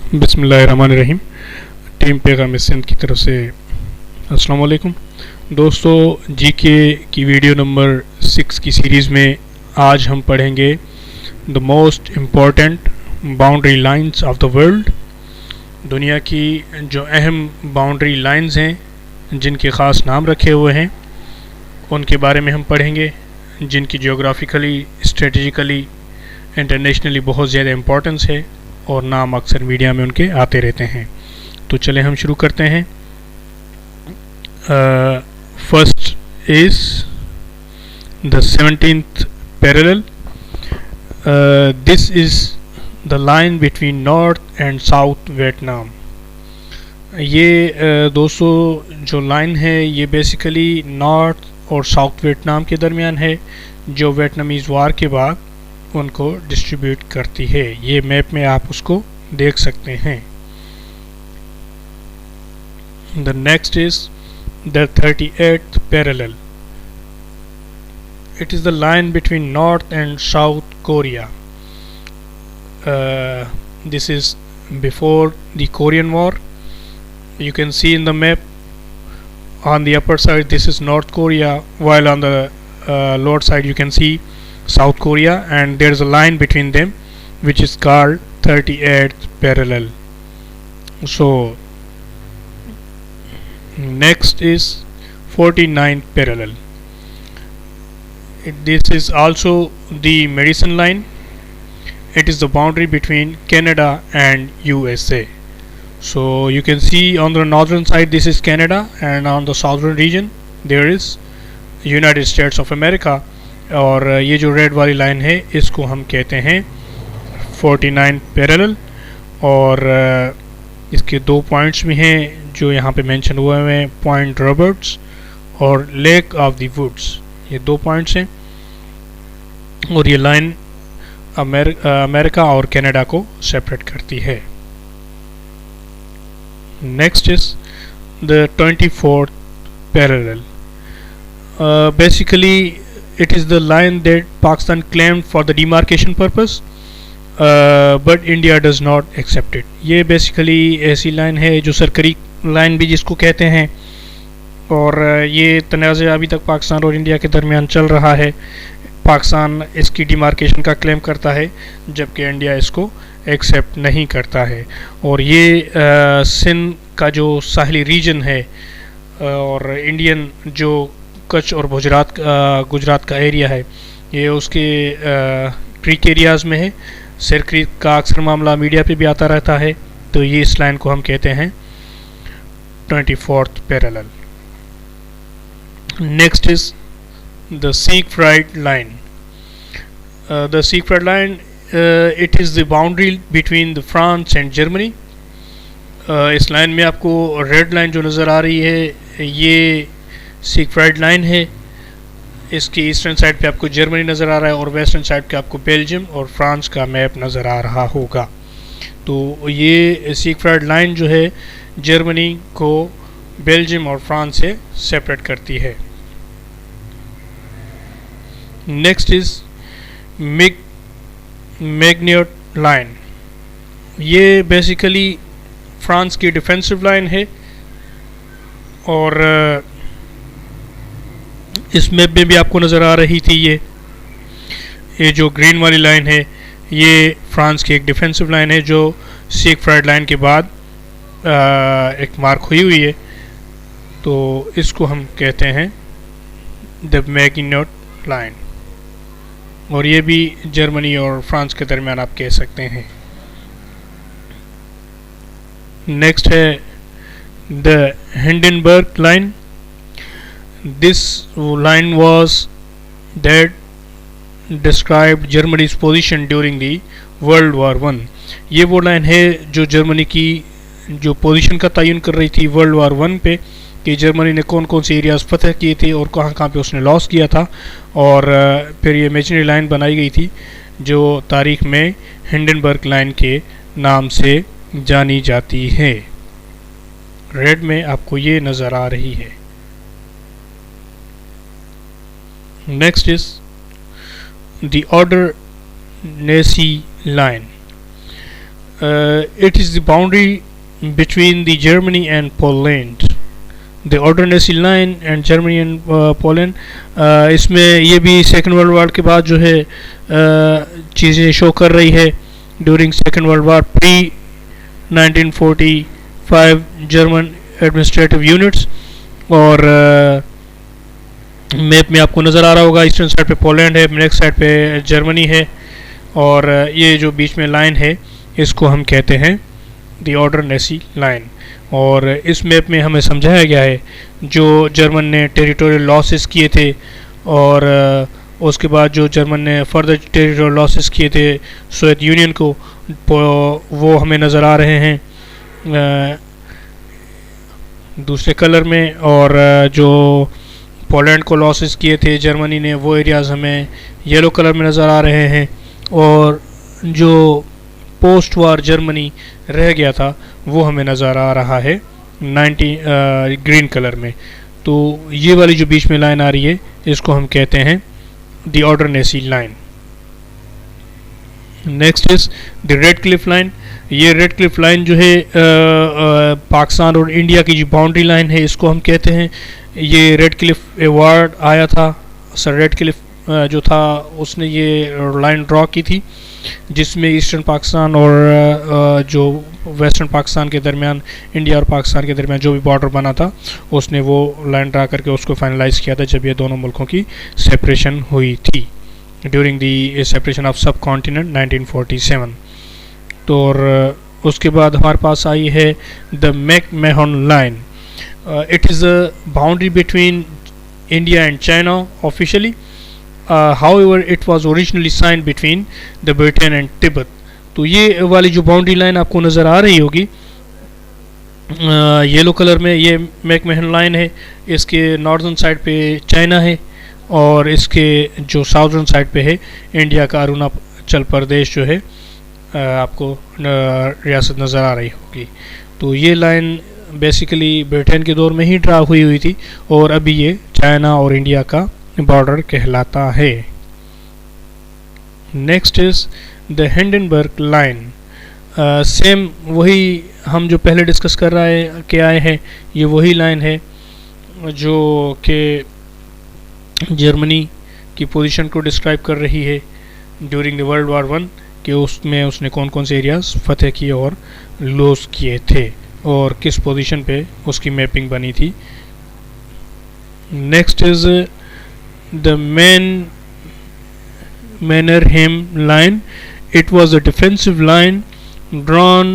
बिस्मिल्लाहिर्रहमानिर्रहीम। टीम पैगाम सिंध की तरफ से अस्सलाम वालेकुम दोस्तों। जीके की वीडियो नंबर 6 की सीरीज़ में आज हम पढ़ेंगे the most important boundary lines of the world. दुनिया की जो अहम बाउंड्री लाइंस हैं जिनके ख़ास नाम रखे हुए हैं उनके बारे में हम पढ़ेंगे, जिनकी जियोग्राफिकली, स्ट्रेटजिकली, इंटरनेशनली बहुत ज़्यादा इम्पोर्टेंस है और नाम अक्सर मीडिया में उनके आते रहते हैं। तो चलें हम शुरू करते हैं। First is the 17th parallel. This is the line between north and south Vietnam. ये दोस्तों जो लाइन है ये बेसिकली नॉर्थ और साउथ वियतनाम के दरमियान है, जो वियतनामीज़ वार के बाद उनको डिस्ट्रीब्यूट करती है। ये मैप में आप उसको देख सकते हैं। The next is the 38th parallel. It is the line between north and south Korea. This is before the Korean war. You can see in the map on the upper side this is North Korea, while on the lower side you can see South Korea, and there is a line between them which is called 38th parallel. So next is 49th parallel. This is also the Madison line. It is the boundary between Canada and USA. So you can see on the northern side this is Canada, and on the southern region there is United States of America. और ये जो red वाली line है इसको हम कहते हैं 49 parallel. और इसके दो पॉइंट्स भी हैं जो यहाँ पे मेंशन हुए हुए हैं, पॉइंट रॉबर्ट्स और लेक ऑफ द वुड्स। ये दो पॉइंट्स हैं और ये लाइन अमेरिका और कनाडा को सेपरेट करती है। Next is the 24th parallel. Basically it is the line that Pakistan claimed for the demarcation purpose, but India does not accept it. ये basically ऐसी लाइन है जो सरकारी लाइन भी जिसको कहते हैं, और ये तनाज़ा अभी तक पाकिस्तान और इंडिया के दरमियान चल रहा है। पाकिस्तान इसकी डिमार्केशन का क्लेम करता है जबकि इंडिया इसको एक्सेप्ट नहीं करता है। और ये सिंध का जो साहली रीजन है और इंडियन जो कच्छ और गुजरात का एरिया है, ये उसके क्रीक एरियाज़ में है। सिर क्रीक का अक्सर मामला मीडिया पे भी आता रहता है। तो ये इस लाइन को हम कहते हैं 24th parallel. Next is the Siegfried line. The Siegfried line it is the boundary between the France and Germany. इस लाइन में आपको रेड लाइन जो नज़र आ रही है ये सिगफ्राइड लाइन है। इसकी ईस्टर्न साइड पे आपको जर्मनी नज़र आ रहा है और वेस्टर्न साइड पे आपको बेल्जियम और फ्रांस का मैप नज़र आ रहा होगा। तो ये सिगफ्राइड लाइन जो है जर्मनी को बेल्जियम और फ्रांस से सेपरेट करती है। Next is Maginot line. ये बेसिकली फ्रांस की डिफेंसिव लाइन है और इस मैप में भी आपको नज़र आ रही थी। ये जो ग्रीन वाली लाइन है ये फ्रांस की एक डिफेंसिव लाइन है जो सिगफ्राइड लाइन के बाद एक मार्क हुई है। तो इसको हम कहते हैं द मैग्नियोट लाइन, और ये भी जर्मनी और फ्रांस के दरमियान आप कह सकते हैं। नेक्स्ट है the Hindenburg line. This line was that described Germany's position during the world war 1। ये वो लाइन है जो जर्मनी की जो पोजीशन का तयन कर रही थी वर्ल्ड वॉर 1 पे, कि जर्मनी ने कौन कौन से एरियाज़ फतह किए थे और कहाँ कहाँ पे उसने लॉस किया था। और फिर ये इमेजिनरी लाइन बनाई गई थी जो तारीख में हिंडनबर्ग लाइन के नाम से जानी जाती है। रेड में आपको ये नज़र आ रही है। Next is the Oder Neisse line. It is the boundary between the Germany and Poland. The Oder-Neisse line and Germany and Poland. इसमें ये भी सेकेंड वर्ल्ड वार के बाद जो है चीज़ें शो कर रही है. During second world war pre 1945 German administrative units. और मैप में आपको नज़र आ रहा होगा ईस्टर्न साइड पे पोलैंड है, नेक्स्ट साइड पे जर्मनी है, और ये जो बीच में लाइन है इसको हम कहते हैं दी ऑर्डर-नेसी लाइन. और इस मैप में हमें समझाया गया है जो जर्मन ने टेरिटोरियल लॉसेस किए थे, और उसके बाद जो जर्मन ने फर्दर टेरिटोरियल लॉसेस किए थे सोवियत यूनियन को, वो हमें नज़र आ रहे हैं दूसरे कलर में. और जो पोलैंड को लॉसेस किए थे जर्मनी ने, वो एरियाज़ हमें येलो कलर में नज़र आ रहे हैं. और जो पोस्ट वार जर्मनी रह गया था वो हमें नज़र आ रहा है 90 ग्रीन कलर में. तो ये वाली जो बीच में लाइन आ रही है इसको हम कहते हैं the Oder Neisse line. Next is the Radcliffe line. ये रेड क्लिफ लाइन जो है पाकिस्तान और इंडिया की जो बाउंड्री लाइन है इसको हम कहते हैं. ये रेड क्लिफ अवार्ड आया था. सर रेड क्लिफ जो था उसने ये लाइन ड्रॉ की थी जिसमें ईस्टर्न पाकिस्तान और जो वेस्टर्न पाकिस्तान के दरमियान, इंडिया और पाकिस्तान के दरमियान जो भी बॉर्डर बना था उसने वो लाइन ड्रा करके उसको फाइनलाइज किया था जब ये दोनों मुल्कों की सेपरेशन हुई थी during the separation of subcontinent 1947. तो और उसके बाद हमारे पास आई है the McMahon line. It is a boundary between India and China officially. However, it was originally signed between the Britain and Tibet. तो ये वाली जो बाउंड्री लाइन आपको नज़र आ रही होगी येलो कलर में, ये मैक-महon लाइन है. इसके नॉर्दर्न साइड पे चाइना है और इसके जो साउदर्न साइड पे है इंडिया का अरुणाचल प्रदेश जो है आपको रियासत नज़र आ रही होगी. तो ये लाइन बेसिकली ब्रिटेन के दौर में ही ड्रा हुई थी और अभी ये चाइना और इंडिया का बॉर्डर कहलाता है. Next is the Hindenburg line. Same वही हम जो पहले डिस्कस कर रहे के आए हैं, ये वही लाइन है जो कि जर्मनी की पोजीशन को डिस्क्राइब कर रही है during the world war one, कि उसमें उसने कौन कौन से एरियाज फतेह किए और लूज किए थे और किस पोजीशन पे उसकी मैपिंग बनी थी. Next is the Mannerheim line. It was a defensive line drawn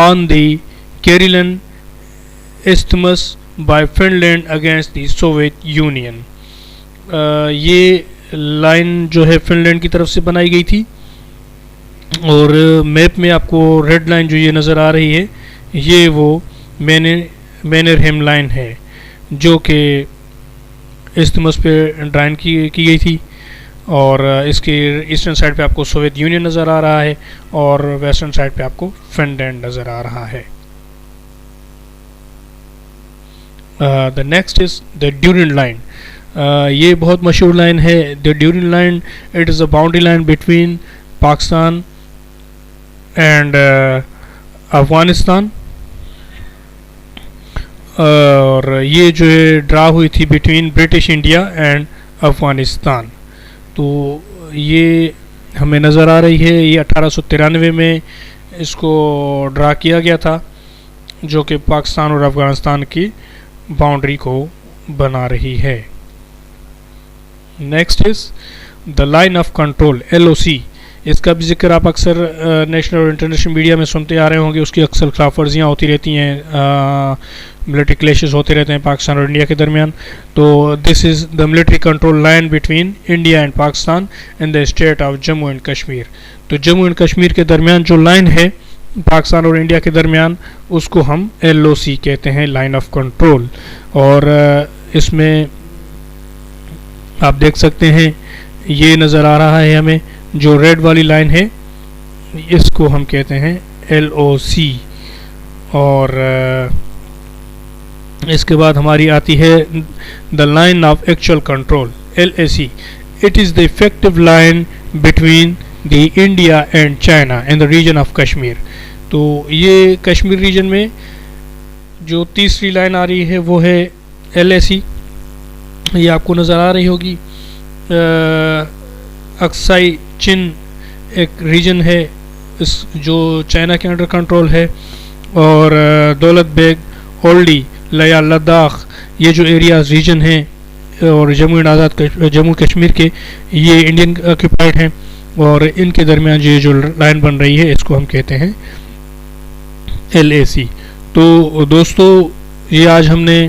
on the Karelian Isthmus by Finland against the Soviet Union. ये लाइन जो है फिनलैंड की तरफ से बनाई गई थी और मैप में आपको रेड लाइन जो ये नज़र आ रही है ये वो मैनरहेम लाइन है जो कि इस्तिमस पे ड्राइन की गई थी. और इसके ईस्टर्न साइड पे आपको सोवियत यूनियन नज़र आ रहा है और वेस्टर्न साइड पे आपको फिनलैंड नज़र आ रहा है. The next is the durian line. ये बहुत मशहूर लाइन है. The durian line it is a boundary line between Pakistan and Afghanistan. और ये जो है ड्रा हुई थी between British India and Afghanistan. तो ये हमें नज़र आ रही है. ये 1893 में इसको ड्रा किया गया था जो कि पाकिस्तान और अफगानिस्तान की बाउंड्री को बना रही है. Next is the line of control LOC. इसका भी जिक्र आप अक्सर नेशनल और इंटरनेशनल मीडिया में सुनते आ रहे होंगे. उसकी अक्सर खिलाफ वर्जियाँ होती रहती हैं, मिलिट्री क्लैशेस होते रहते हैं पाकिस्तान और इंडिया के दरमियान. तो this is the military control line between India and Pakistan in the state of Jammu and Kashmir. तो जम्मू एंड कश्मीर के दरमियान जो लाइन है पाकिस्तान और इंडिया के दरमियान उसको हम LOC कहते हैं, लाइन ऑफ कंट्रोल. और इसमें आप देख सकते हैं ये नज़र आ रहा है हमें जो रेड वाली लाइन है इसको हम कहते हैं LOC. और इसके बाद हमारी आती है the line of actual control LAC. It is the effective line between the India and China in the region of Kashmir. तो ये कश्मीर रीजन में जो तीसरी लाइन आ रही है वो है LAC, ये आपको नज़र आ रही होगी। अक्साई चिन एक रीजन है इस जो चाइना के अंडर कंट्रोल है, और दौलत बेग, ओल्डी, लया, लद्दाख, ये जो एरियाज रीजन हैं और जम्मू कश्मीर के, ये इंडियन ऑक्यूपाइड हैं, और इनके दरमियान ये जो लाइन बन रही है इसको हम कहते हैं LAC। तो दोस्तों ये आज हमने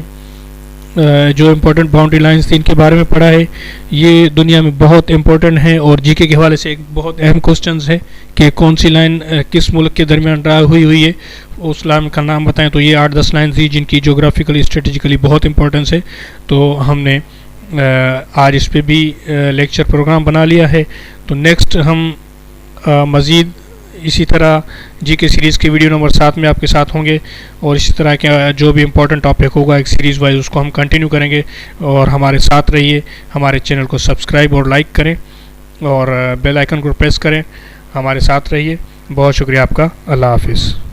जो इम्पोर्टेंट बाउंड्री लाइंस थी इनके बारे में पढ़ा है। ये दुनिया में बहुत इम्पोर्टेंट है और जीके के हवाले से एक बहुत अहम क्वेश्चंस है कि कौन सी लाइन किस मुल्क के दरमियान ड्रा हुई है, उस लाइन का नाम बताएं। तो ये 8-10 लाइन थी जिनकी जोग्राफिकली स्ट्रेटेजिकली बहुत इंपॉर्टेंस है। तो हमने आज इस पे भी लेक्चर प्रोग्राम बना लिया है। तो नेक्स्ट हम मज़ीद इसी तरह जीके सीरीज़ के वीडियो नंबर 7 में आपके साथ होंगे, और इसी तरह के जो भी इम्पोर्टेंट टॉपिक होगा एक सीरीज़ वाइज उसको हम कंटिन्यू करेंगे। और हमारे साथ रहिए, हमारे चैनल को सब्सक्राइब और लाइक करें और बेल आइकन को प्रेस करें, हमारे साथ रहिए। बहुत शुक्रिया आपका। अल्लाह हाफिज़।